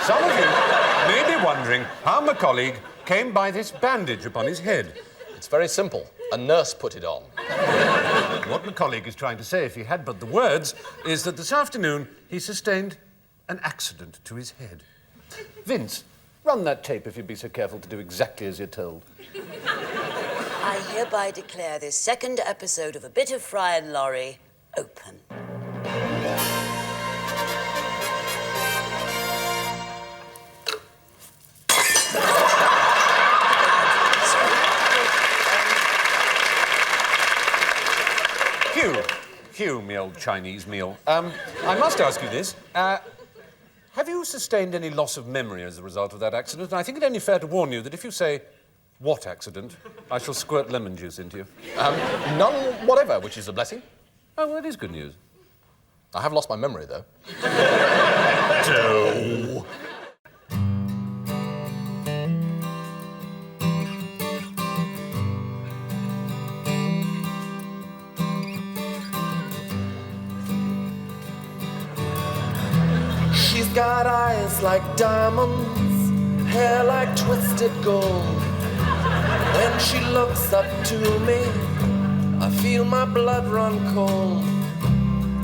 Some of you may be wondering how my colleague came by this bandage upon his head. It's very simple. A nurse put it on. What my colleague is trying to say, if he had but the words, is that this afternoon he sustained an accident to his head. Vince, run that tape if you'd be so careful to do exactly as you're told. I hereby declare this second episode of A Bit of Fry and Laurie open. Hugh, me old Chinese meal. I must ask you this. Have you sustained any loss of memory as a result of that accident? And I think it only fair to warn you that if you say, "What accident?" I shall squirt lemon juice into you. None whatever, which is a blessing. Oh, well, that is good news. I have lost my memory, though. No. She's got eyes like diamonds, hair like twisted gold. When she looks up to me, I feel my blood run cold.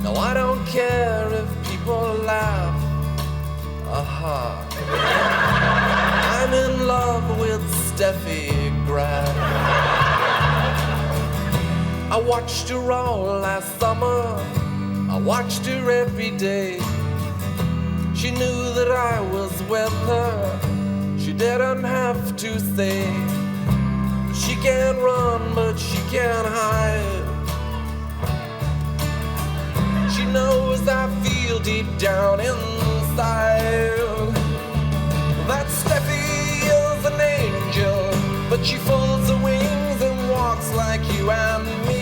No, I don't care if people laugh. Aha. I'm in love with Steffi Graf. I watched her all last summer. I watched her every day. She knew that I was with her. She didn't have to say. She can't run, but she can't hide. She knows I feel deep down inside that Steffi is an angel, but she folds her wings and walks like you and me.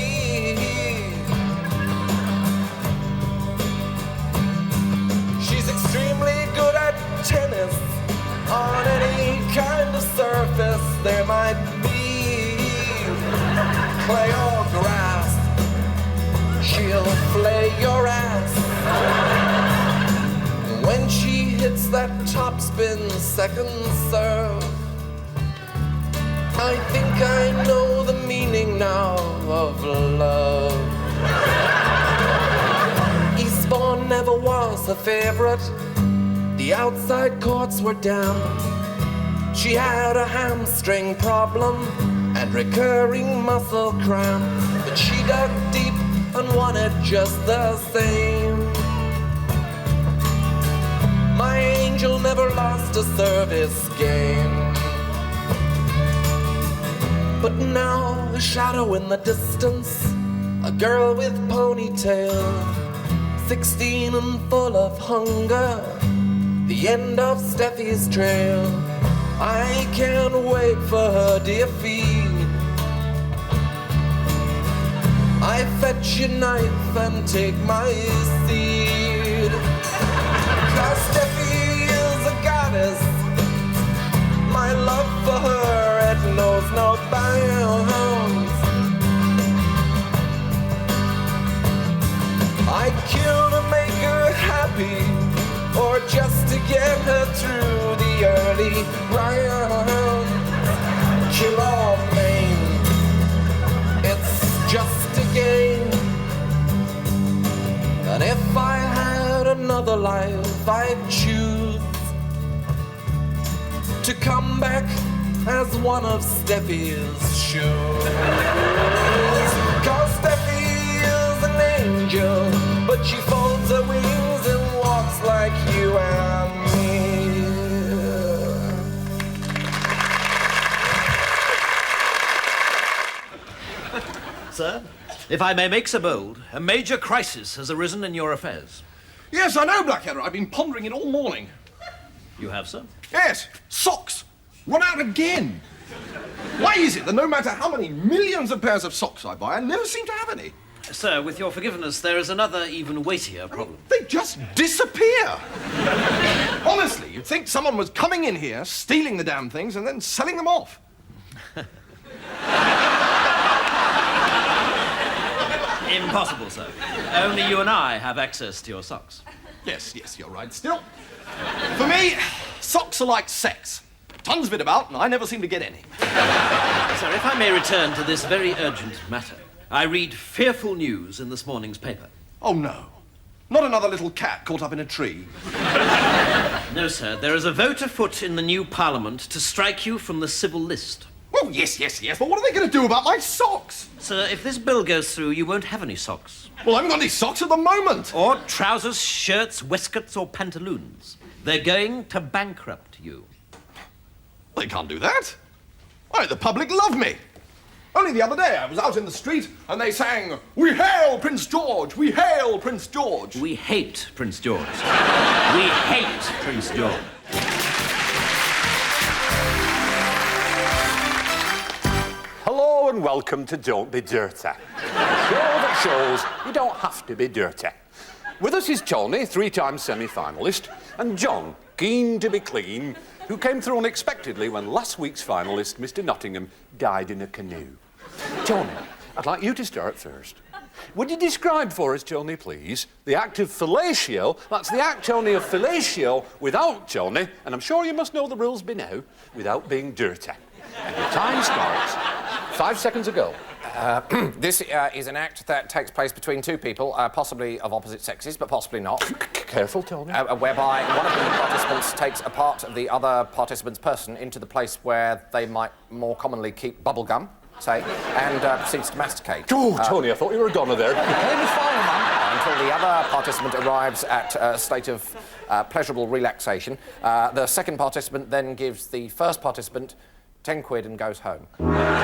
Extremely good at tennis on any kind of surface there might be. Clay or grass, she'll flay your ass. When she hits that topspin second serve, I think I know the meaning now of love. Eastbourne never was a favorite. The outside courts were down. She had a hamstring problem and recurring muscle cramp, but she dug deep and wanted just the same. My angel never lost a service game. But now a shadow in the distance, a girl with ponytail, 16 and full of hunger, the end of Steffi's trail. I can't wait for her dear feet. I fetch a knife and take my seat. 'Cause Steffi is a goddess. My love for her, it knows no bounds. I'd kill to make her happy, or just to get her through the early rounds. Kill or maim, it's just a game. And if I had another life, I'd choose to come back as one of Steffi's shoes. 'Cause Steffi is an angel, but she folds her wings and walks like you and me. Sir, if I may make so bold, a major crisis has arisen in your affairs. Yes, I know, Blackadder. I've been pondering it all morning. You have, sir? Yes, socks. Run out again. Why is it that no matter how many millions of pairs of socks I buy, I never seem to have any? Sir, with your forgiveness, there is another, even weightier problem. They just disappear. Honestly, you'd think someone was coming in here, stealing the damn things, and then selling them off. Impossible, sir. Only you and I have access to your socks. Yes, you're right. Still, for me, Socks are like sex. Tons of it about, and I never seem to get any. Sir, if I may return to this very urgent matter. I read fearful news in this morning's paper. Oh, no. Not another little cat caught up in a tree. No, sir. There is a vote afoot in the new Parliament to strike you from the civil list. Oh, yes, but what are they going to do about my socks? Sir, if this bill goes through, you won't have any socks. Well, I haven't got any socks at the moment. Or trousers, shirts, waistcoats, or pantaloons. They're going to bankrupt you. They can't do that. Why, the public love me. Only the other day I was out in the street and they sang, "We hail Prince George! We hail Prince George!" We hate Prince George. We hate Prince George. Hello and welcome to Don't Be Dirty. The show that shows you don't have to be dirty. With us is Tony, 3-time semi-finalist, and John, keen to be clean, who came through unexpectedly when last week's finalist, Mr. Nottingham, died in a canoe. Tony, I'd like you to start first. Would you describe for us, Tony, please, the act of fellatio? That's the act, Tony, of fellatio without, Tony, and I'm sure you must know the rules by now, without being dirty. And your time starts 5 seconds ago. This is an act that takes place between two people, possibly of opposite sexes, but possibly not. Careful, Tony. Whereby one of the participants takes a part of the other participant's person into the place where they might more commonly keep bubble gum, say, and proceeds to masticate. Oh, Tony, I thought you were a goner there. Until the other participant arrives at a state of pleasurable relaxation. The second participant then gives the first participant 10 quid and goes home. Unbelievable!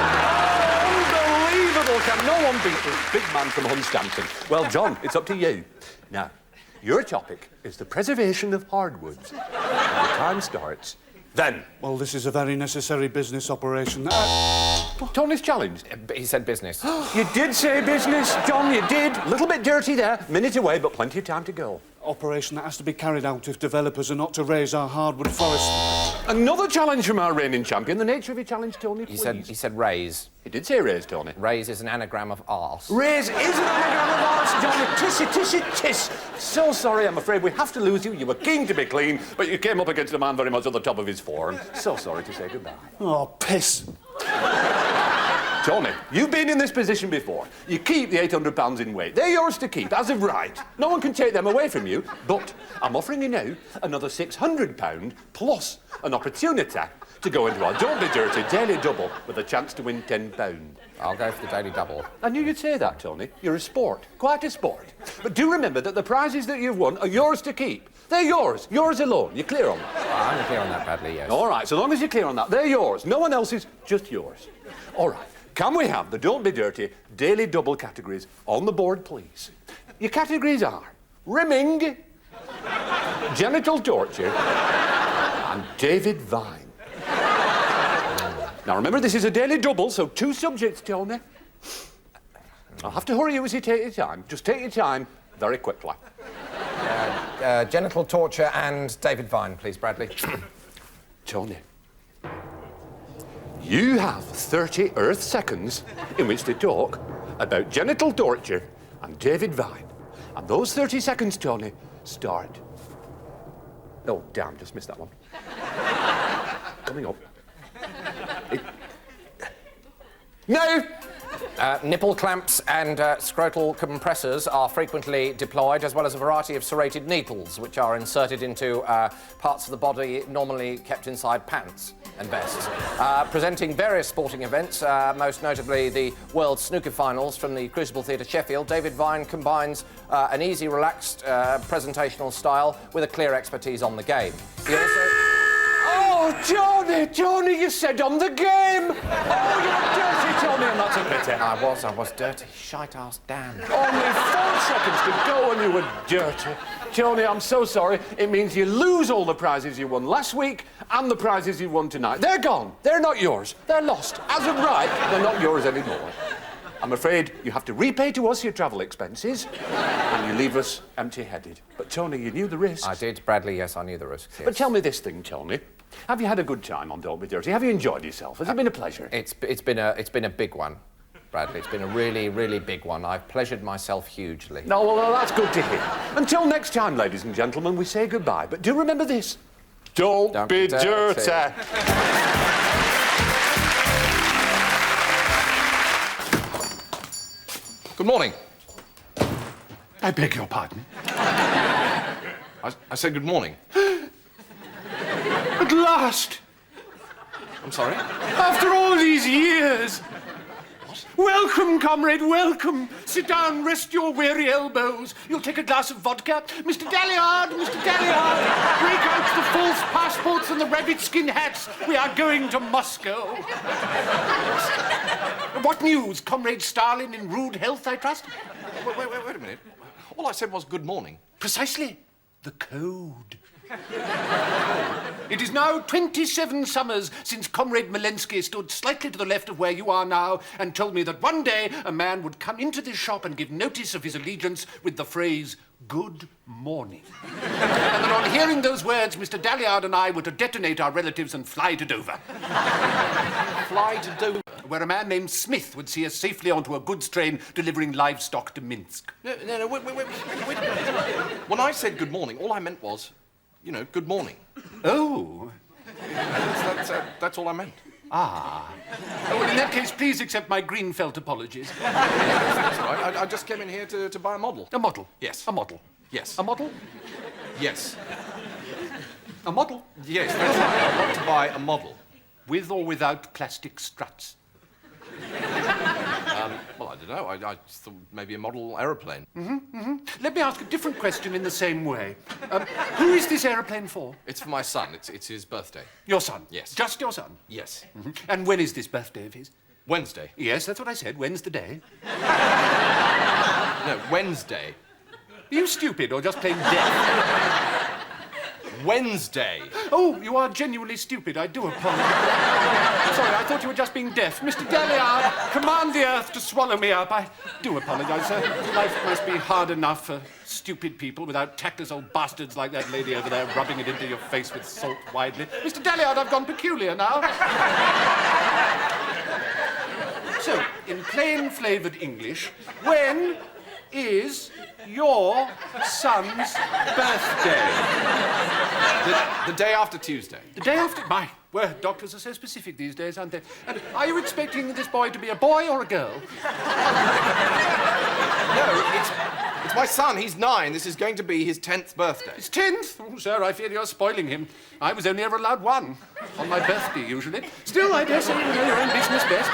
Can no one beat this big man from Hunstanton? Well, John, it's up to you. Now, your topic is the preservation of hardwoods. And the time starts then. Well, this is a very necessary business operation. Tony's challenged. He said business. You did say business, John, you did. A little bit dirty there. Minute away, but plenty of time to go. Operation that has to be carried out if developers are not to raise our hardwood forest. Another challenge from our reigning champion. The nature of your challenge, Tony, please. He said raise. He did say raise, Tony. Raise is an anagram of arse. Raise is an anagram of arse, Johnny. Tissy, tissy, tiss. So sorry, I'm afraid we have to lose you. You were keen to be clean, but you came up against a man very much on the top of his form. So sorry to say goodbye. Oh, piss. Tony, you've been in this position before. You keep the £800 in weight. They're yours to keep, as of right. No one can take them away from you, but I'm offering you now another £600 plus an opportunity to go into our Don't Be Dirty daily double with a chance to win £10. I'll go for the daily double. I knew you'd say that, Tony. You're a sport, quite a sport. But do remember that the prizes that you've won are yours to keep. They're yours alone. You clear on that? I'm clear on that, Bradley, yes. All right, so long as you're clear on that, they're yours. No one else's, just yours. All right. Can we have the Don't Be Dirty daily double categories on the board, please? Your categories are rimming, genital torture, and David Vine. Now, remember, this is a daily double, so 2 subjects, Tony. I'll have to hurry you as you take your time. Just take your time very quickly. Genital torture and David Vine, please, Bradley. Tony. You have 30 Earth seconds in which to talk about genital torture and David Vine. And those 30 seconds, Tony, start. Oh, damn, just missed that one. Coming up. No! Nipple clamps and scrotal compressors are frequently deployed, as well as a variety of serrated needles, which are inserted into parts of the body normally kept inside pants and vests. Presenting various sporting events, most notably the World Snooker Finals from the Crucible Theatre, Sheffield, David Vine combines an easy, relaxed presentational style with a clear expertise on the game. He also... Oh, Johnny, you said on the game! Oh, you're dirty, Johnny, and that's a pity. I was dirty. Shite-ass damn. Only 4 seconds to go and you were dirty. Johnny, I'm so sorry. It means you lose all the prizes you won last week and the prizes you won tonight. They're gone. They're not yours. They're lost. As of right, they're not yours anymore. I'm afraid you have to repay to us your travel expenses and you leave us empty-headed. But, Tony, you knew the risks. I did, Bradley, yes, I knew the risks. Yes. But tell me this thing, Tony. Have you had a good time on Don't Be Dirty? Have you enjoyed yourself? Has it been a pleasure? It's been a big one, Bradley. It's been a really, really big one. I've pleasured myself hugely. No, well, that's good to hear. Until next time, ladies and gentlemen, we say goodbye. But do remember this. Don't be dirty. Good morning. I beg your pardon. I said good morning. At last! I'm sorry? After all these years! Welcome, comrade, welcome. Sit down, rest your weary elbows. You'll take a glass of vodka. Mr. Galliard, break out the false passports and the rabbit skin hats. We are going to Moscow. What news? Comrade Stalin in rude health, I trust? Wait a minute. All I said was good morning. Precisely. The code. It is now 27 summers since Comrade Malensky stood slightly to the left of where you are now and told me that one day a man would come into this shop and give notice of his allegiance with the phrase, "Good morning." And that on hearing those words, Mr. Dalliard and I were to detonate our relatives and fly to Dover. Fly to Dover. Where a man named Smith would see us safely onto a goods train delivering livestock to Minsk. No, wait. When I said good morning, all I meant was, good morning. Oh. That's all I meant. Ah. Oh, well, in that case, please accept my green felt apologies. That's right. I just came in here to buy a model. A model? Yes. A model? Yes. A model? Yes. A model? Yes, that's right. I want to buy a model. With or without plastic struts? Well, I don't know. I just thought maybe a model aeroplane. Let me ask a different question in the same way. Who is this aeroplane for? It's for my son. It's his birthday. Your son? Yes. Just your son? Yes. And when is this birthday of his? Wednesday. Yes, that's what I said. When's the day? No, Wednesday. Are you stupid or just plain deaf? Wednesday. Oh, you are genuinely stupid. I do apologize. Sorry, I thought you were just being deaf. Mr. Galliard, command the earth to swallow me up. I do apologize, sir. Life must be hard enough for stupid people without tactless old bastards like that lady over there rubbing it into your face with salt widely. Mr. Galliard, I've gone peculiar now. So, in plain-flavoured English, when is your son's birthday? The day after Tuesday. The day after? My word, doctors are so specific these days, aren't they? And are you expecting this boy to be a boy or a girl? No, it's my son. He's 9. This is going to be his 10th birthday. His 10th? Oh, sir, I fear you're spoiling him. I was only ever allowed one. On my birthday, usually. Still, I dare say you know your own business best.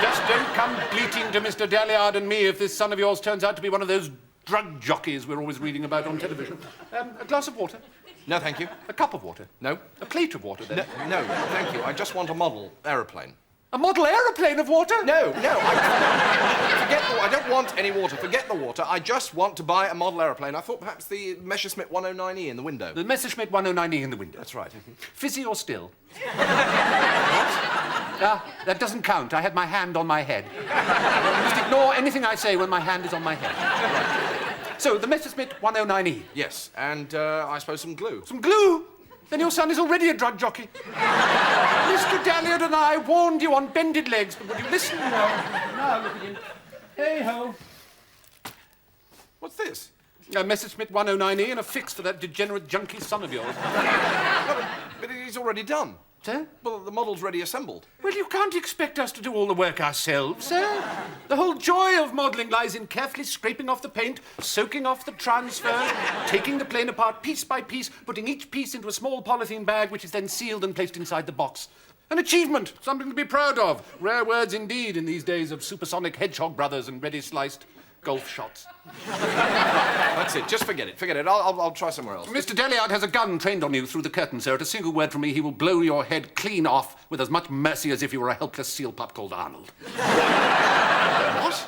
Just don't come bleating to Mr. Dalliard and me if this son of yours turns out to be one of those drug jockeys we're always reading about on television. A glass of water? No, thank you. A cup of water? No. A plate of water, then? No, thank you. I just want a model aeroplane. A model aeroplane of water? No. I don't want any water. Forget the water. I just want to buy a model aeroplane. I thought perhaps the Messerschmitt 109E in the window. The Messerschmitt 109E in the window. That's right. Fizzy or still? What? That doesn't count. I had my hand on my head. Just ignore anything I say when my hand is on my head. So, the Messerschmitt 109E. Yes, and I suppose some glue. Some glue? Then your son is already a drug jockey. Mr. Dalliard and I warned you on bended legs, but would you listen? Now look at him. Hey-ho. What's this? A Messerschmitt 109E and a fix for that degenerate junkie son of yours. But he's already done. Sir? Well, the model's ready assembled. Well, you can't expect us to do all the work ourselves, sir. The whole joy of modelling lies in carefully scraping off the paint, soaking off the transfer, taking the plane apart piece by piece, putting each piece into a small polythene bag, which is then sealed and placed inside the box. An achievement, something to be proud of. Rare words indeed in these days of supersonic hedgehog brothers and ready-sliced golf shots. That's it. Just forget it. Forget it. I'll try somewhere else. Mr. Dalliard has a gun trained on you through the curtain, sir. At a single word from me, he will blow your head clean off with as much mercy as if you were a helpless seal pup called Arnold. What?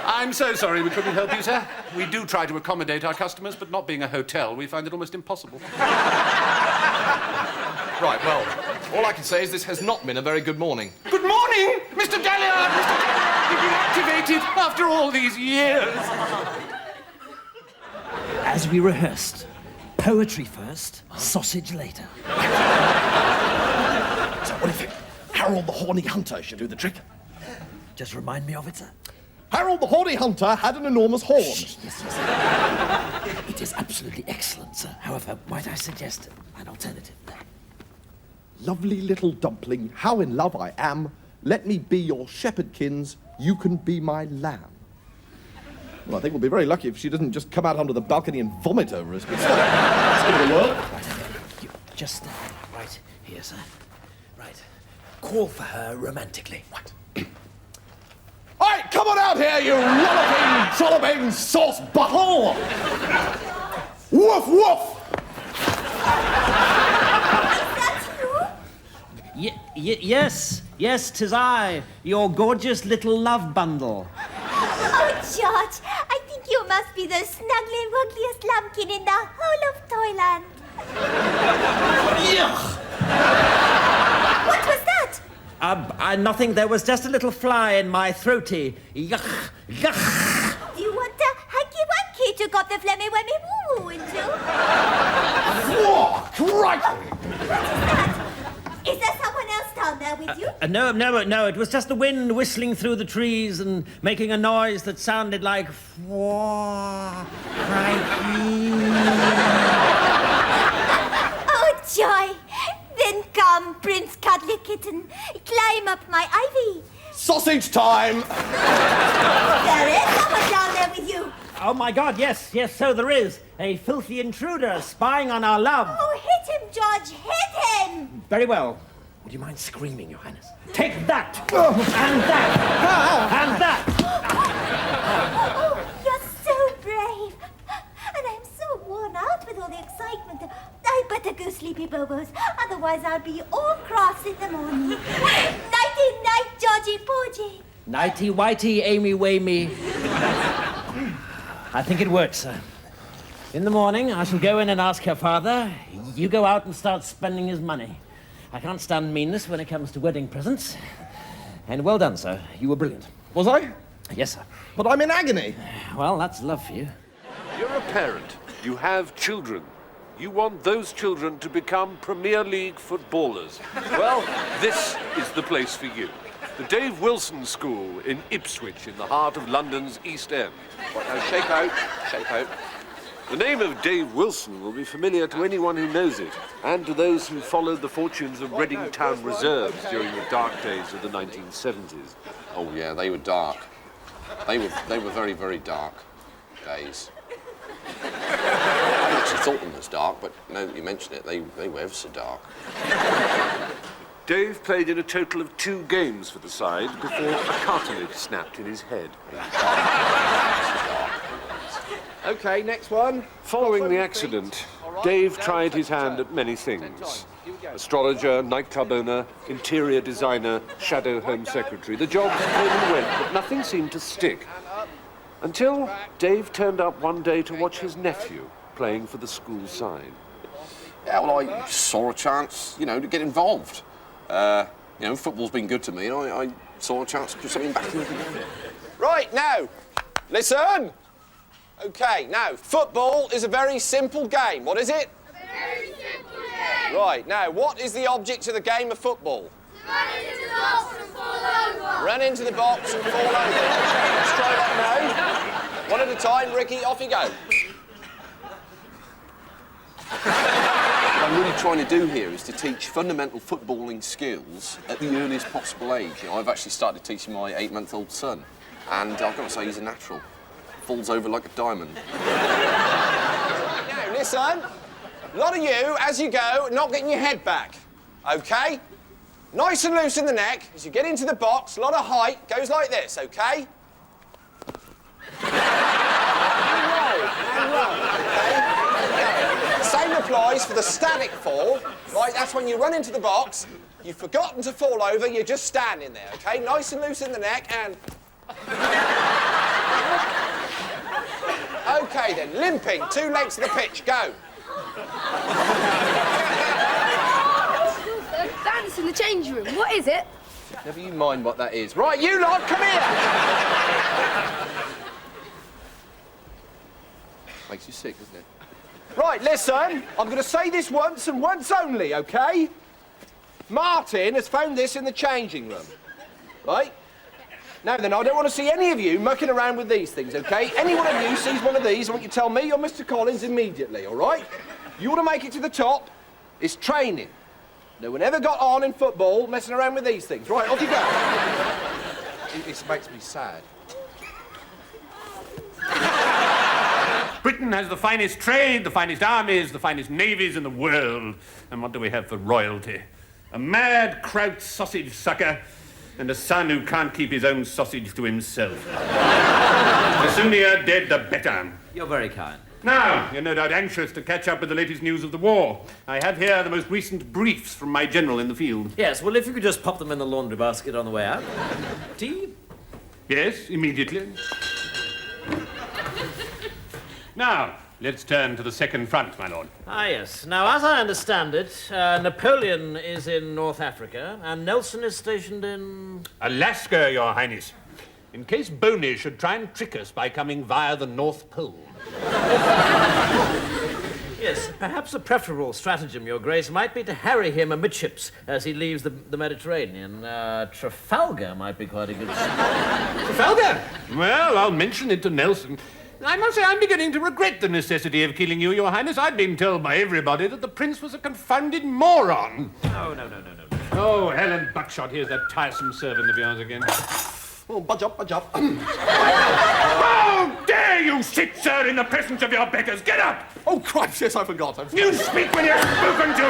I'm so sorry we couldn't help you, sir. We do try to accommodate our customers, but not being a hotel, we find it almost impossible. Right, well, all I can say is this has not been a very good morning. Good morning, Mr. Dalliard! Mr. Dalliard, you've been activated after all these years. As we rehearsed, poetry first, sausage later. So what if Harold the Horny Hunter should do the trick? Just remind me of it, sir. Harold the Horny Hunter had an enormous horn. Yes. It is absolutely excellent, sir. However, might I suggest an alternative? Lovely little dumpling, how in love I am. Let me be your shepherdkins, you can be my lamb. Well, I think we'll be very lucky if she doesn't just come out onto the balcony and vomit over us. But still, let's give it a whirl. You just right here, sir. Right. Call for her romantically. What? All right, come on out here, you rollicking, trolloping sauce bottle! Woof, woof! Yes, 'tis I, your gorgeous little love bundle. Oh, George, I think you must be the snuggly, wuggliest lumpkin in the whole of Toyland. What was that? Nothing. There was just a little fly in my throaty. Yuck. Do you want a hanky-wanky to got the flemmy-wemmy woo-woo into? Whoa, crikey! What is that? Is there someone else down there with you? No. It was just the wind whistling through the trees and making a noise that sounded like... Oh, joy! Then come, Prince Cuddly Kitten. Climb up my ivy. Sausage time! There is someone down there with you. Oh, my God, yes, so there is. A filthy intruder spying on our love. Oh, hit him, George, hit him! Very well. Would you mind screaming, Your Highness? Take that! And that! And that! Oh, you're so brave. And I'm so worn out with all the excitement. I better go sleepy bobos, otherwise I'll be all cross in the morning. Nighty-night, Georgie Porgy. Nighty-whitey, Amy-wamey. I think it works, sir. In the morning, I shall go in and ask her father. You go out and start spending his money. I can't stand meanness when it comes to wedding presents. And well done, sir. You were brilliant. Was I? Yes, sir. But I'm in agony. Well, that's love for you. You're a parent. You have children. You want those children to become Premier League footballers. Well, this is the place for you. The Dave Wilson School in Ipswich, in the heart of London's East End. Now, shake out. The name of Dave Wilson will be familiar to anyone who knows it, and to those who followed the fortunes of Reading Town reserves during the dark days of the 1970s. Oh, yeah, they were dark. They were very, very dark days. I actually thought them was dark, but now that you mention it, they were ever so dark. Dave played in a total of 2 games for the side before a cartilage snapped in his head. OK, next one. Following the accident, Dave tried his hand at many things. Astrologer, nightclub owner, interior designer, shadow home secretary. The jobs came and went, but nothing seemed to stick. Until Dave turned up one day to watch his nephew playing for the school side. Yeah, well, I saw a chance, to get involved. Football's been good to me, and I saw a chance to put something back into the game. Right, now, listen. OK, now, football is a very simple game. What is it? A very simple game. Right, now, what is the object of the game of football? Run into the box and fall over. Run into the box and fall over. OK, let's try that now. One at a time, Ricky, off you go. What I'm really trying to do here is to teach fundamental footballing skills at the earliest possible age. I've actually started teaching my 8-month-old son, and I've got to say he's a natural. Falls over like a diamond. Now, listen. A lot of you, as you go, not getting your head back. OK? Nice and loose in the neck. As you get into the box, a lot of height. Goes like this, OK? Same applies for the static fall. Right, that's when you run into the box, you've forgotten to fall over, you're just standing there, OK? Nice and loose in the neck and... OK then, limping, 2 legs to the pitch, go. That's in the change room. What is it? Never you mind what that is. Right, you lot, come here. Makes you sick, doesn't it? Right, listen, I'm going to say this once and once only, OK? Martin has found this in the changing room, right? Now then, I don't want to see any of you mucking around with these things, OK? Any one of you sees one of these, I want you to tell me or Mr. Collins immediately, all right? You want to make it to the top, it's training. No one ever got on in football messing around with these things. Right, off you go. It makes me sad. Britain has the finest trade, the finest armies, the finest navies in the world. And what do we have for royalty? A mad kraut sausage sucker and a son who can't keep his own sausage to himself. The sooner you're dead, the better. You're very kind. Now, you're no doubt anxious to catch up with the latest news of the war. I have here the most recent briefs from my general in the field. Yes, well, if you could just pop them in the laundry basket on the way out. Tea? Yes, immediately. Now, let's turn to the second front, my lord. Ah, yes. Now, as I understand it, Napoleon is in North Africa, and Nelson is stationed in... Alaska, Your Highness. In case Boney should try and trick us by coming via the North Pole. Yes, perhaps a preferable stratagem, Your Grace, might be to harry him amidships as he leaves the Mediterranean. Trafalgar might be quite a good... Trafalgar? Well, I'll mention it to Nelson. I must say I'm beginning to regret the necessity of killing you, Your Highness. I'd been told by everybody that the Prince was a confounded moron. No. Oh, Helen Buckshot, here's that tiresome servant of yours again. Oh, budge up. How dare you sit, sir, in the presence of your betters? Get up! Oh, Christ, yes, I forgot. You speak when you're spoken to!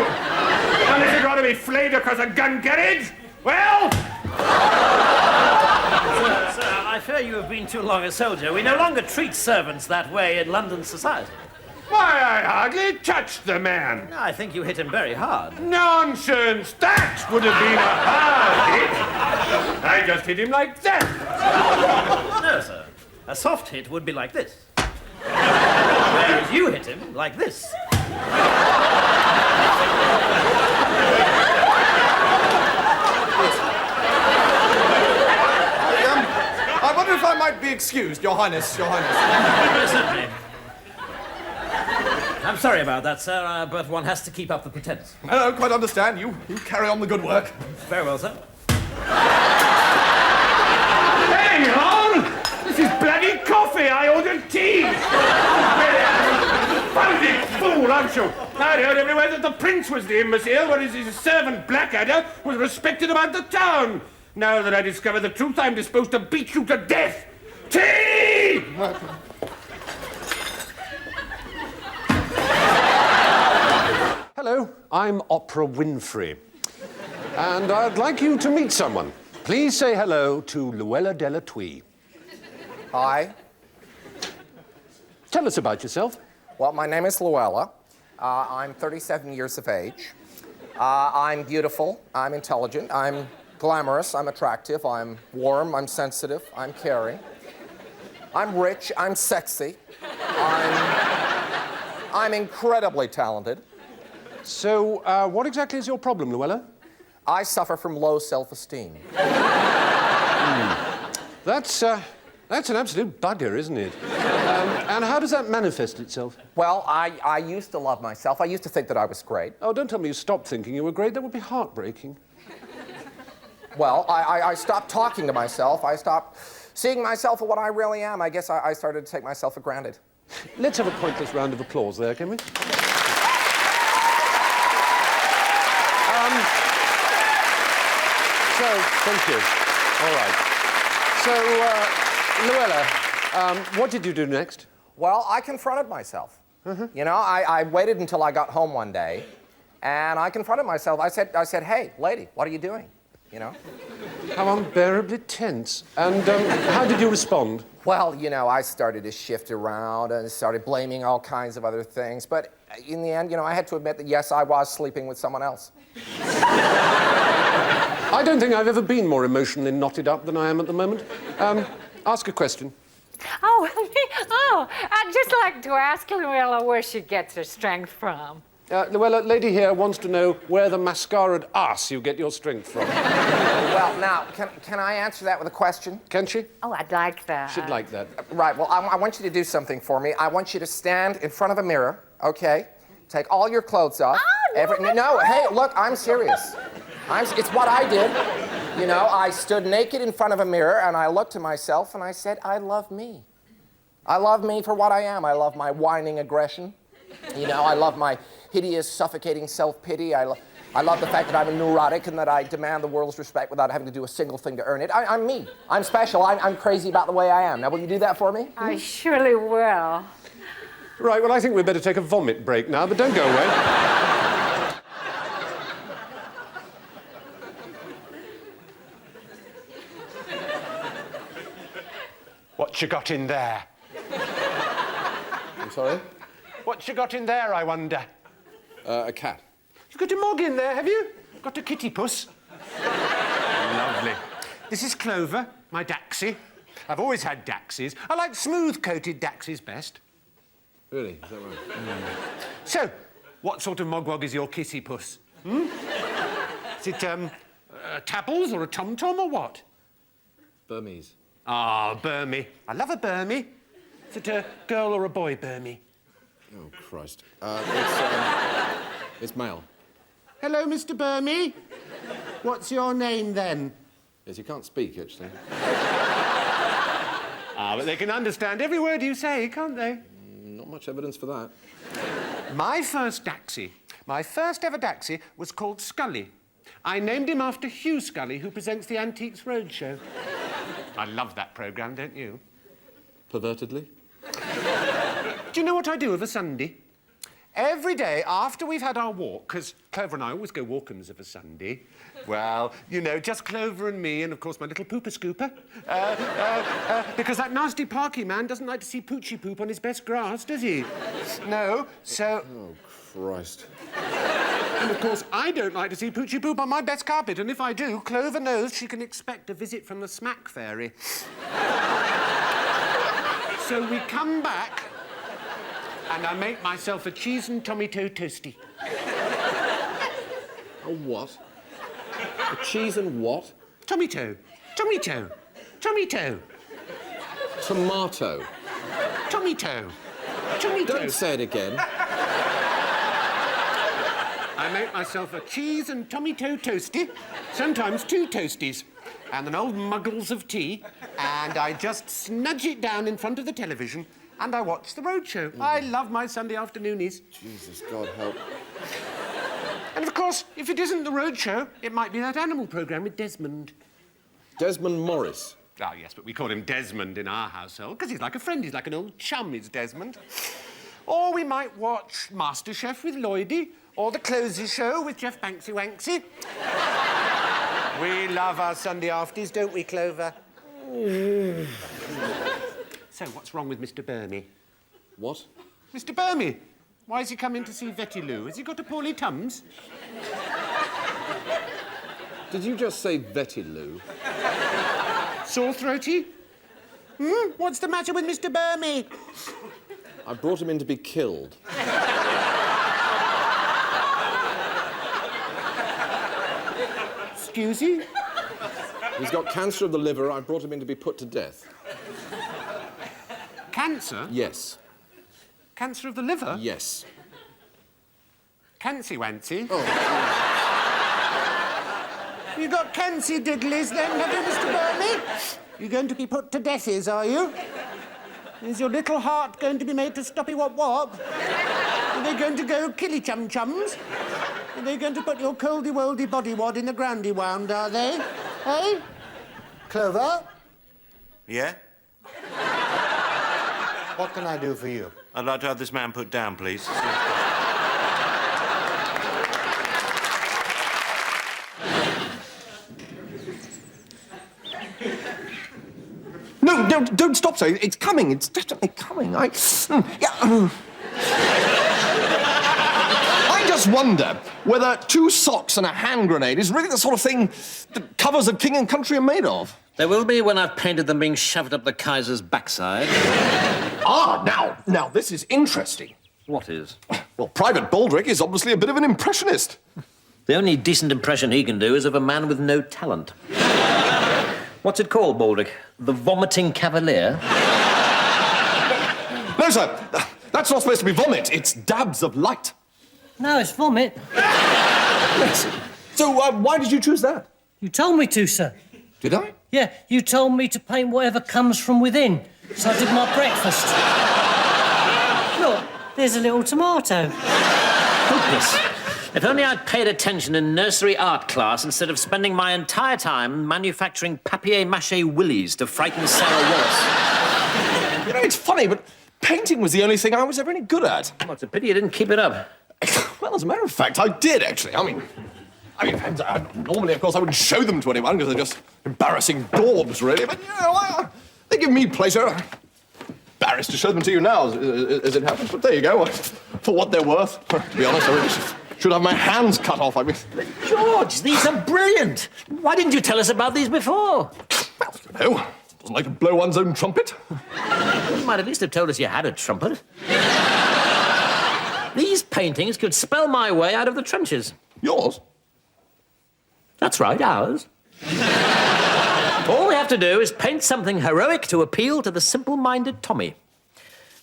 Unless you'd rather be flayed across a gun carriage? Well... Sir, I fear you have been too long a soldier. We no longer treat servants that way in London society. Why, I hardly touched the man. I think you hit him very hard. Nonsense! That would have been a hard hit. I just hit him like that. No, sir. A soft hit would be like this. Whereas you hit him like this. I wonder if I might be excused, Your Highness. Certainly. I'm sorry about that, sir, but one has to keep up the pretense. No, quite understand. You carry on the good work. Very well, sir. Hang on! This is bloody coffee. I ordered tea. Founded fool, aren't you? I heard everywhere that the Prince was the imbecile, whereas his servant Blackadder was respected about the town. Now that I discover the truth, I'm disposed to beat you to death. Tea! Hello, I'm Oprah Winfrey. And I'd like you to meet someone. Please say hello to Luella Della Twee. Hi. Tell us about yourself. Well, my name is Luella. I'm 37 years of age. I'm beautiful. I'm intelligent. I'm glamorous. I'm attractive. I'm warm. I'm sensitive. I'm caring. I'm rich. I'm sexy. I'm incredibly talented. So, what exactly is your problem, Luella? I suffer from low self-esteem. That's an absolute bugger, isn't it? And how does that manifest itself? Well, I used to love myself. I used to think that I was great. Oh, don't tell me you stopped thinking you were great. That would be heartbreaking. Well, I stopped talking to myself. I stopped seeing myself for what I really am. I guess I started to take myself for granted. Let's have a pointless round of applause there, can we? Thank you. All right. So, Luella, what did you do next? Well, I confronted myself. You know, I waited until I got home one day, and I confronted myself. I said, hey, lady, what are you doing? You know? How unbearably tense. And how did you respond? Well, you know, I started to shift around and started blaming all kinds of other things. But in the end, you know, I had to admit that, yes, I was sleeping with someone else. I don't think I've ever been more emotionally knotted up than I am at the moment. Ask a question. I'd just like to ask Luella where she gets her strength from. Luella, lady here wants to know where the mascaraed ass you get your strength from. Well, now, can I answer that with a question? Can she? Oh, I'd like that. She'd like that. Right, well, I want you to do something for me. I want you to stand in front of a mirror, okay? Take all your clothes off. Oh, No, hey, look, I'm serious. It's what I did. You know, I stood naked in front of a mirror and I looked to myself and I said, I love me. I love me for what I am. I love my whining aggression. You know, I love my hideous, suffocating self-pity. I love the fact that I'm a neurotic and that I demand the world's respect without having to do a single thing to earn it. I'm me. I'm special. I'm crazy about the way I am. Now, will you do that for me? I surely will. Right, well, I think we'd better take a vomit break now, but don't go away. What you got in there? I'm sorry? What you got in there, I wonder? A cat. You've got a mug in there, have you? Got a kitty puss? Lovely. This is Clover, my Daxie. I've always had Daxies. I like smooth-coated Daxies best. Really? Is that right? So, what sort of mogwog is your kitty puss? Hmm? Is it, Tabbles or a tom-tom or what? Burmese. Ah, Burmy. I love a Burmy. Is it a girl or a boy, Burmy? Oh, Christ. It's male. Hello, Mr. Burmy. What's your name, then? Yes, you can't speak, actually. Ah, but they can understand every word you say, can't they? Not much evidence for that. My first Daxie, my first ever Daxie, was called Scully. I named him after Hugh Scully, who presents the Antiques Roadshow. I love that programme, don't you? Pervertedly? Do you know what I do of a Sunday? Every day after we've had our walk, because Clover and I always go walkums of a Sunday, well, you know, just Clover and me and, of course, my little pooper scooper, because that nasty Parky man doesn't like to see Poochie poop on his best grass, does he? No, so... Oh, Christ. And, of course, I don't like to see Poochie poop on my best carpet, and if I do, Clover knows she can expect a visit from the smack fairy. So we come back, and I make myself a cheese and tomato toastie. A what? A cheese and what? Tomato. Tomato. Tomato. Tomato. Tomato. Tomato. Don't say it again. I make myself a cheese and tomato toastie, sometimes 2 toasties, and an old muggles of tea, and I just snudge it down in front of the television and I watch the Roadshow. I love my Sunday afternoonies. Jesus, God help. And, of course, if it isn't the Roadshow, it might be that animal programme with Desmond. Desmond Morris? Ah, yes, but we call him Desmond in our household, because he's like a friend. He's like an old chum, is Desmond. Or we might watch MasterChef with Lloydie, or The Closey Show with Jeff Banksy Wanksy. We love our Sunday afters, don't we, Clover? So, what's wrong with Mr. Burmy? What? Mr. Burmy, why has he come in to see Vetty Lou? Has he got a poorly tums? Did you just say Vetty Lou? Sore throaty? What's the matter with Mr. Burmy? I brought him in to be killed. Excuse you? He's got cancer of the liver. I brought him in to be put to death. Cancer? Yes. Cancer of the liver? Yes. Cancy Wancy? Oh. You got cancy diddlies then, have you, Mr. Burmy? You're going to be put to deathies, are you? Is your little heart going to be made to stoppy wop wop? Are they going to go killy chum chums? Are they going to put your coldy woldy body wad in the grandy wound, are they? Hey? Clover? Yeah? What can I do for you? I'd like to have this man put down, please. No, don't stop, sir. It's coming. It's definitely coming. I just wonder whether 2 socks and a hand grenade is really the sort of thing that covers of King and Country are made of. There will be when I've painted them being shoved up the Kaiser's backside. Now, this is interesting. What is? Well, Private Baldrick is obviously a bit of an impressionist. The only decent impression he can do is of a man with no talent. What's it called, Baldrick? The Vomiting Cavalier? No, sir. That's not supposed to be vomit. It's dabs of light. No, it's vomit. Yes. So, why did you choose that? You told me to, sir. Did I? Yeah, you told me to paint whatever comes from within. So I did my breakfast. Look, there's a little tomato. Goodness. If only I'd paid attention in nursery art class instead of spending my entire time manufacturing papier-mâché willies to frighten Sarah Wallace. You know, it's funny, but painting was the only thing I was ever any good at. Well, it's a pity you didn't keep it up. Well, as a matter of fact, I did, actually. I mean, normally, of course, I wouldn't show them to anyone because they're just embarrassing daubs, really. But, you know, they give me pleasure. Embarrassed to show them to you now, as it happens. But there you go. For what they're worth. To be honest, I really should have my hands cut off. I mean... George, these are brilliant. Why didn't you tell us about these before? Well, you know, doesn't like to blow one's own trumpet. You might at least have told us you had a trumpet. These paintings could spell my way out of the trenches. Yours? That's right, ours. All we have to do is paint something heroic to appeal to the simple-minded Tommy.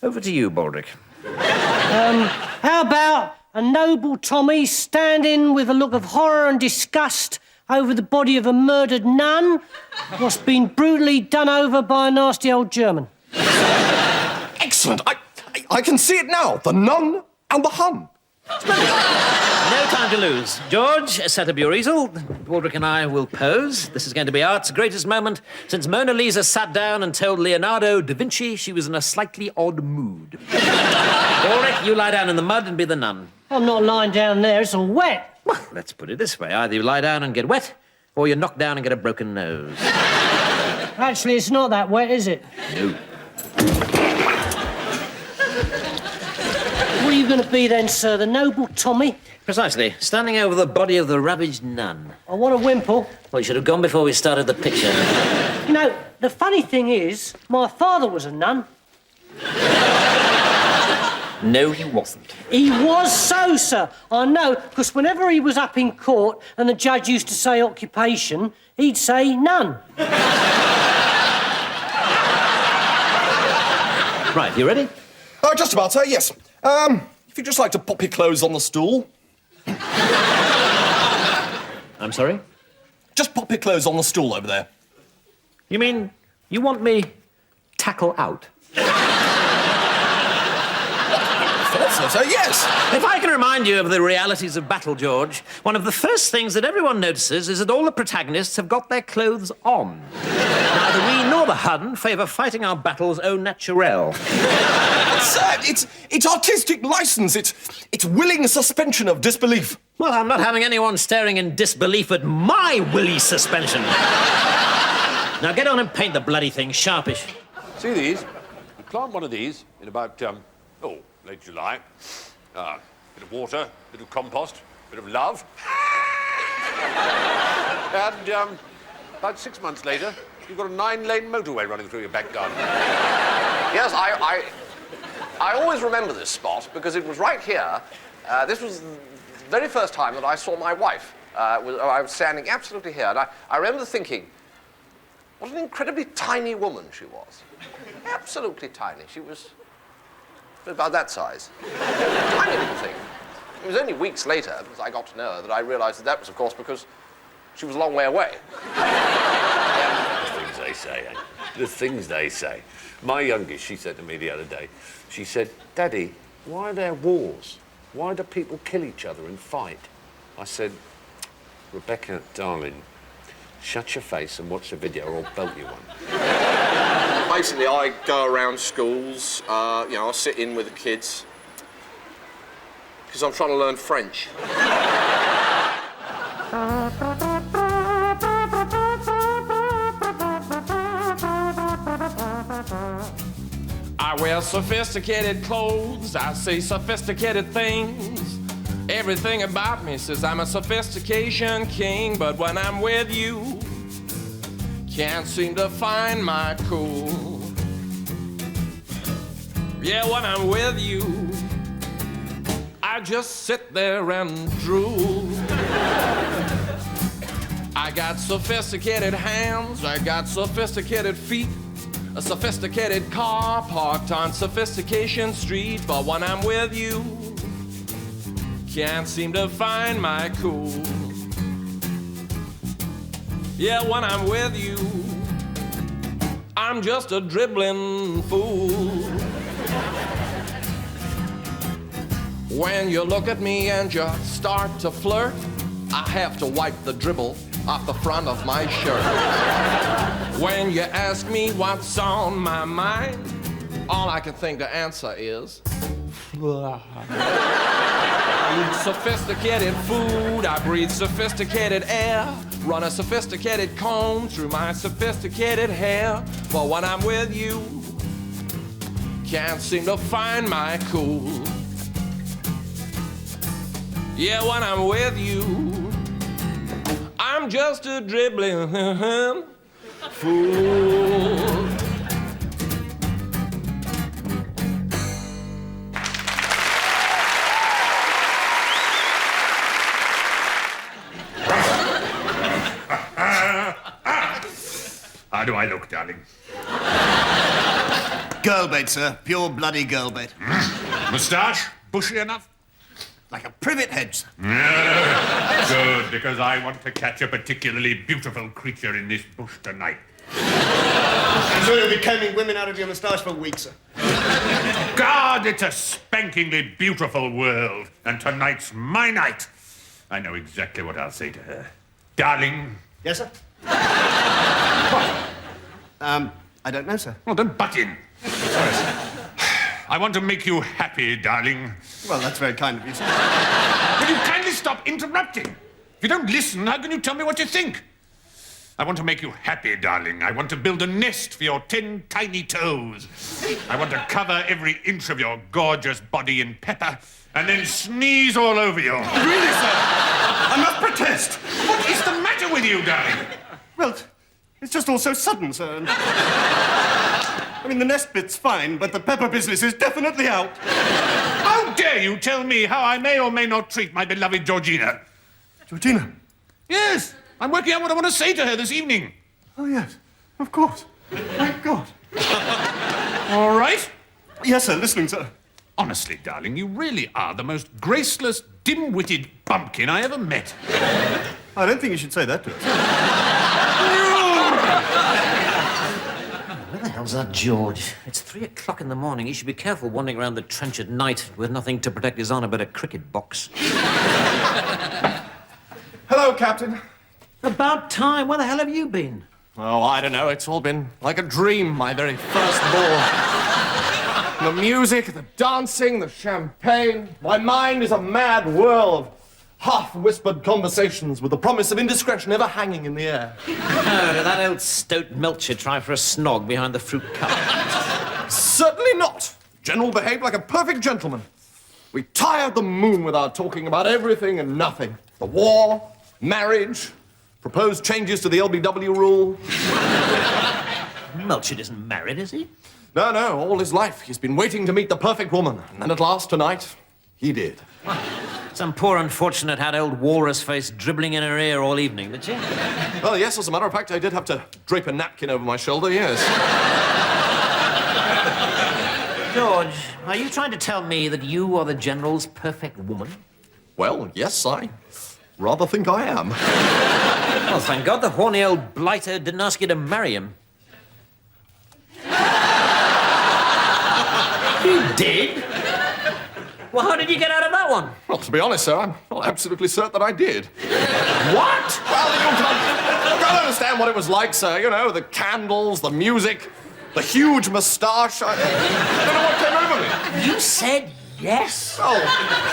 Over to you, Baldrick. How about a noble Tommy standing with a look of horror and disgust over the body of a murdered nun what's been brutally done over by a nasty old German? Excellent. I can see it now. The nun and the Hun. No time to lose. George, set up your easel. Baldrick and I will pose. This is going to be art's greatest moment since Mona Lisa sat down and told Leonardo da Vinci she was in a slightly odd mood. Baldrick, you lie down in the mud and be the nun. I'm not lying down there, it's all wet. Well, let's put it this way. Either you lie down and get wet, or you knock down and get a broken nose. Actually, it's not that wet, is it? No. What are you going to be then, sir? The noble Tommy? Precisely. Standing over the body of the ravaged nun. I want a wimple. Well, you should have gone before we started the picture. You know, the funny thing is, my father was a nun. No, he wasn't. He was so, sir. I know, because whenever he was up in court and the judge used to say occupation, he'd say none. Right, you ready? Oh, just about, sir, yes. If you'd just like to pop your clothes on the stool. I'm sorry? Just pop your clothes on the stool over there. You mean you want me tackle out? So, yes. If I can remind you of the realities of battle, George, one of the first things that everyone notices is that all the protagonists have got their clothes on. Neither we nor the Hun favour fighting our battles au naturel. Sir, it's artistic licence. It's willing suspension of disbelief. Well, I'm not having anyone staring in disbelief at my willy suspension. Now get on and paint the bloody thing sharpish. See these? You plant one of these in about, late July. Bit of water, bit of compost, bit of love. And about 6 months later, you've got a 9-lane motorway running through your back garden. Yes, I always remember this spot because it was right here. This was the very first time that I saw my wife. I was standing absolutely here, and I remember thinking, what an incredibly tiny woman she was. Absolutely tiny. She was about that size. Tiny little thing. It was only weeks later, as I got to know her, that I realised that was, of course, because she was a long way away. The things they say, eh? The things they say. My youngest, she said to me the other day, she said, Daddy, why are there wars? Why do people kill each other and fight? I said, Rebecca, darling, shut your face and watch the video or I'll belt you one. Basically, I go around schools, I sit in with the kids, because I'm trying to learn French. I wear sophisticated clothes, I say sophisticated things. Everything about me says I'm a sophistication king, but when I'm with you, can't seem to find my cool. Yeah, when I'm with you, I just sit there and drool. I got sophisticated hands, I got sophisticated feet, a sophisticated car parked on Sophistication Street. But when I'm with you, can't seem to find my cool. Yeah, when I'm with you, I'm just a dribbling fool. When you look at me and you start to flirt, I have to wipe the dribble off the front of my shirt. When you ask me what's on my mind, all I can think to answer is I eat sophisticated food, I breathe sophisticated air, run a sophisticated comb through my sophisticated hair. But when I'm with you, can't seem to find my cool. Yeah, when I'm with you, I'm just a dribbling fool. How do I look, darling? Girl bait, sir. Pure bloody girl bait. Moustache? Bushy enough? Like a privet head, sir. Good, because I want to catch a particularly beautiful creature in this bush tonight. I'm sure you'll be combing women out of your moustache for weeks, sir. God, it's a spankingly beautiful world, and tonight's my night. I know exactly what I'll say to her. Darling. Yes, sir? I don't know, sir. Well, don't butt in. Sorry, sir. I want to make you happy, darling. Well, that's very kind of you, sir. Will you kindly stop interrupting? If you don't listen, how can you tell me what you think? I want to make you happy, darling. I want to build a nest for your 10 tiny toes. I want to cover every inch of your gorgeous body in pepper and then sneeze all over you. Really, sir? I must protest. What is the matter with you, darling? Well, it's just all so sudden, sir. I mean, the nest bit's fine, but the pepper business is definitely out. How dare you tell me how I may or may not treat my beloved Georgina? Georgina? Yes, I'm working out what I want to say to her this evening. Oh, yes, of course. Thank God. All right? Yes, sir, listening, sir. Honestly, darling, you really are the most graceless, dim-witted bumpkin I ever met. I don't think you should say that to us. Where the hell's that George? It's 3 o'clock in the morning. He should be careful wandering around the trench at night with nothing to protect his honour but a cricket box. Hello, Captain. About time. Where the hell have you been? Oh, I don't know. It's all been like a dream, my very first ball. The music, the dancing, the champagne. My mind is a mad whirl of half-whispered conversations with the promise of indiscretion ever hanging in the air. Oh, did that old stoat Melcher try for a snog behind the fruit cup? Certainly not. General behaved like a perfect gentleman. We tired the moon with our talking about everything and nothing. The war, marriage, proposed changes to the LBW rule. Melcher isn't married, is he? No, all his life he's been waiting to meet the perfect woman. And then at last, tonight, he did. Some poor unfortunate had old Walrus Face dribbling in her ear all evening, did she? Well, yes, as a matter of fact, I did have to drape a napkin over my shoulder, yes. George, are you trying to tell me that you are the General's perfect woman? Well, yes, I rather think I am. Well, thank God the horny old blighter didn't ask you to marry him. You did? Well, how did you get out of that one? Well, to be honest, sir, I'm not absolutely certain that I did. What? Well, you can't understand what it was like, sir. You know, the candles, the music, the huge moustache. I don't know what came over me. You said yes? Oh,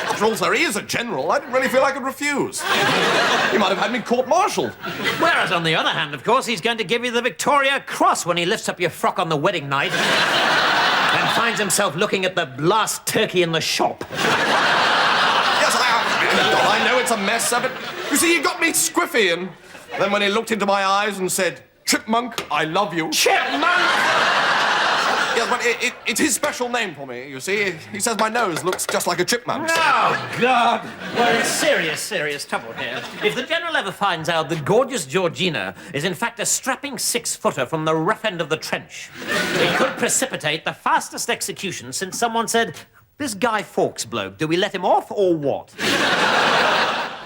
after all, sir, he is a general. I didn't really feel I could refuse. He might have had me court-martialed. Whereas, on the other hand, of course, he's going to give you the Victoria Cross when he lifts up your frock on the wedding night and finds himself looking at the last turkey in the shop. Yes, I know it's a mess, sir, but you see, he got me squiffy, and then when he looked into my eyes and said, "Chipmunk, I love you." Chipmunk? Yes, but it's his special name for me, you see. He says my nose looks just like a chipmunk's. Oh, God. We're in serious trouble here. If the General ever finds out that gorgeous Georgina is in fact a strapping 6-footer from the rough end of the trench, it could precipitate the fastest execution since someone said, "This Guy Fawkes bloke, do we let him off or what?"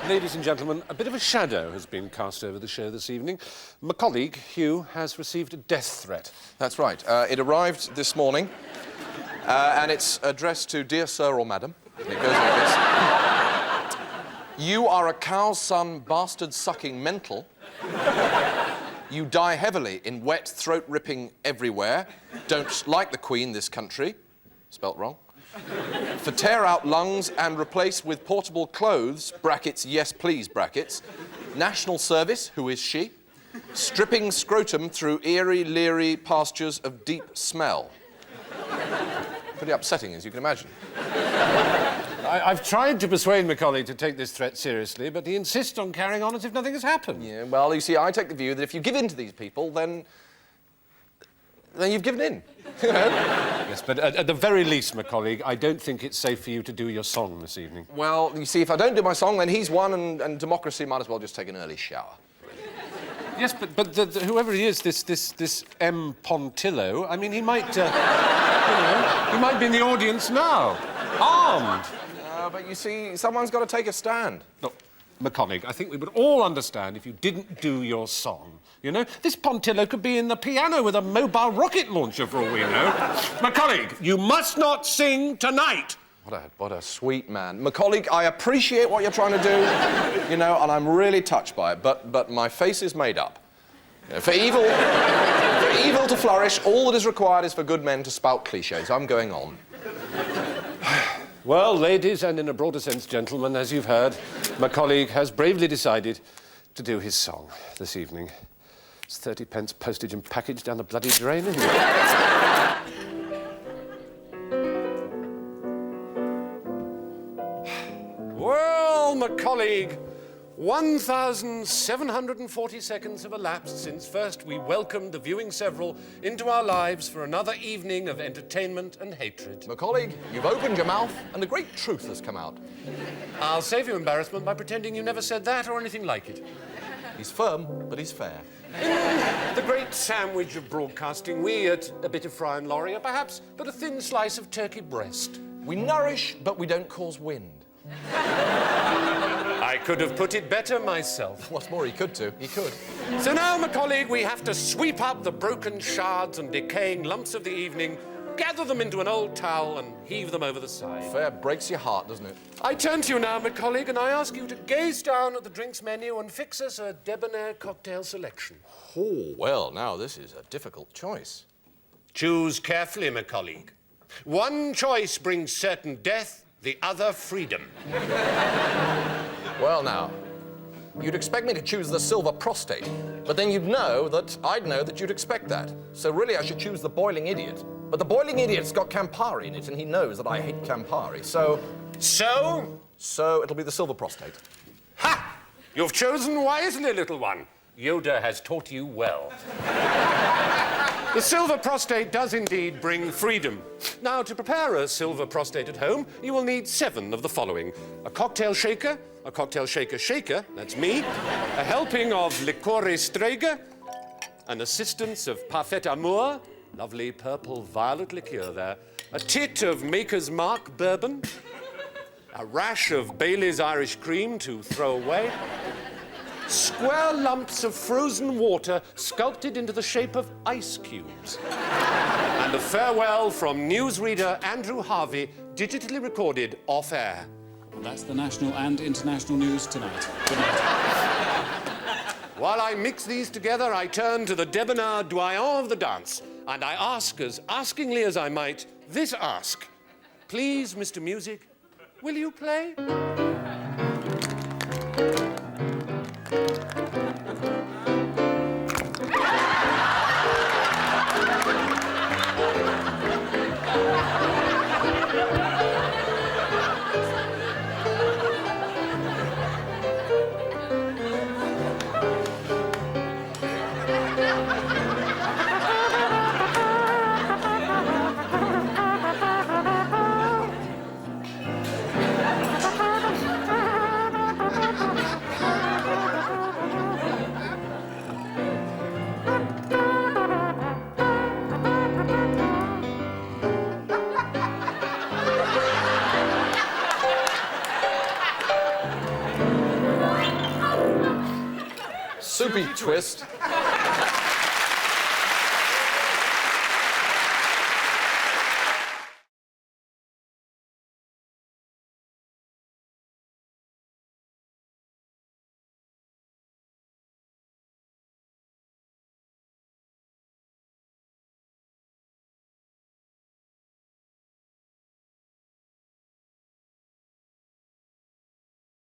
Ladies and gentlemen, a bit of a shadow has been cast over the show this evening. My colleague, Hugh, has received a death threat. That's right. It arrived this morning, and it's addressed to Dear Sir or Madam. It goes like this. You are a cow's son, bastard-sucking mental. You die heavily in wet, throat-ripping everywhere. Don't like the Queen, this country. Spelt wrong. For tear out lungs and replace with portable clothes, brackets, yes please, brackets. National service, who is she? Stripping scrotum through eerie, leery pastures of deep smell. Pretty upsetting, as you can imagine. I've tried to persuade my colleague to take this threat seriously, but he insists on carrying on as if nothing has happened. Yeah, well, you see, I take the view that if you give in to these people, then you've given in. You know? Yes, but at the very least, my colleague, I don't think it's safe for you to do your song this evening. Well, you see, if I don't do my song, then he's won, and democracy might as well just take an early shower. Yes, but whoever he is, this M. Pontillo, I mean, he might, you know, he might be in the audience now, armed. But you see, someone's got to take a stand. Look, my colleague, I think we would all understand if you didn't do your song. You know, this Pontillo could be in the piano with a mobile rocket launcher for all we know. My colleague, you must not sing tonight. What a sweet man. My colleague, I appreciate what you're trying to do, you know, and I'm really touched by it, but my face is made up. You know, for evil to flourish, all that is required is for good men to spout clichés. I'm going on. Well, ladies, and in a broader sense, gentlemen, as you've heard, my colleague has bravely decided to do his song this evening. It's 30 pence postage and package down the bloody drain, isn't it? Well, my colleague, 1,740 seconds have elapsed since first we welcomed the viewing several into our lives for another evening of entertainment and hatred. My colleague, you've opened your mouth and the great truth has come out. I'll save you embarrassment by pretending you never said that or anything like it. He's firm, but he's fair. In the great sandwich of broadcasting, we at A Bit of Fry and Laurie are perhaps but a thin slice of turkey breast. We nourish, but we don't cause wind. I could have put it better myself. What's more, he could too. He could. So now, my colleague, we have to sweep up the broken shards and decaying lumps of the evening, gather them into an old towel and heave them over the side. Fair breaks your heart, doesn't it? I turn to you now, my colleague, and I ask you to gaze down at the drinks menu and fix us a debonair cocktail selection. Oh, well, now this is a difficult choice. Choose carefully, my colleague. One choice brings certain death, the other freedom. Well, now, you'd expect me to choose the silver prostate, but then I'd know that you'd expect that. So really, I should choose the boiling idiot. But the boiling idiot's got Campari in it, and he knows that I hate Campari, so... So? So it'll be the silver prostate. Ha! You've chosen wisely, little one. Yoda has taught you well. The silver prostate does indeed bring freedom. Now, to prepare a silver prostate at home, you will need 7 of the following. A cocktail shaker, shaker, that's me, a helping of liquore strega, an assistance of parfait amour, lovely purple violet liqueur there, a tit of Maker's Mark bourbon, a rash of Bailey's Irish cream to throw away, square lumps of frozen water sculpted into the shape of ice cubes, and a farewell from newsreader Andrew Harvey, digitally recorded off-air. Well, that's the national and international news tonight. Good night. While I mix these together, I turn to the debonair doyen of the dance, and I ask, as askingly as I might, this ask. Please, Mr. Music, will you play? Feet twist.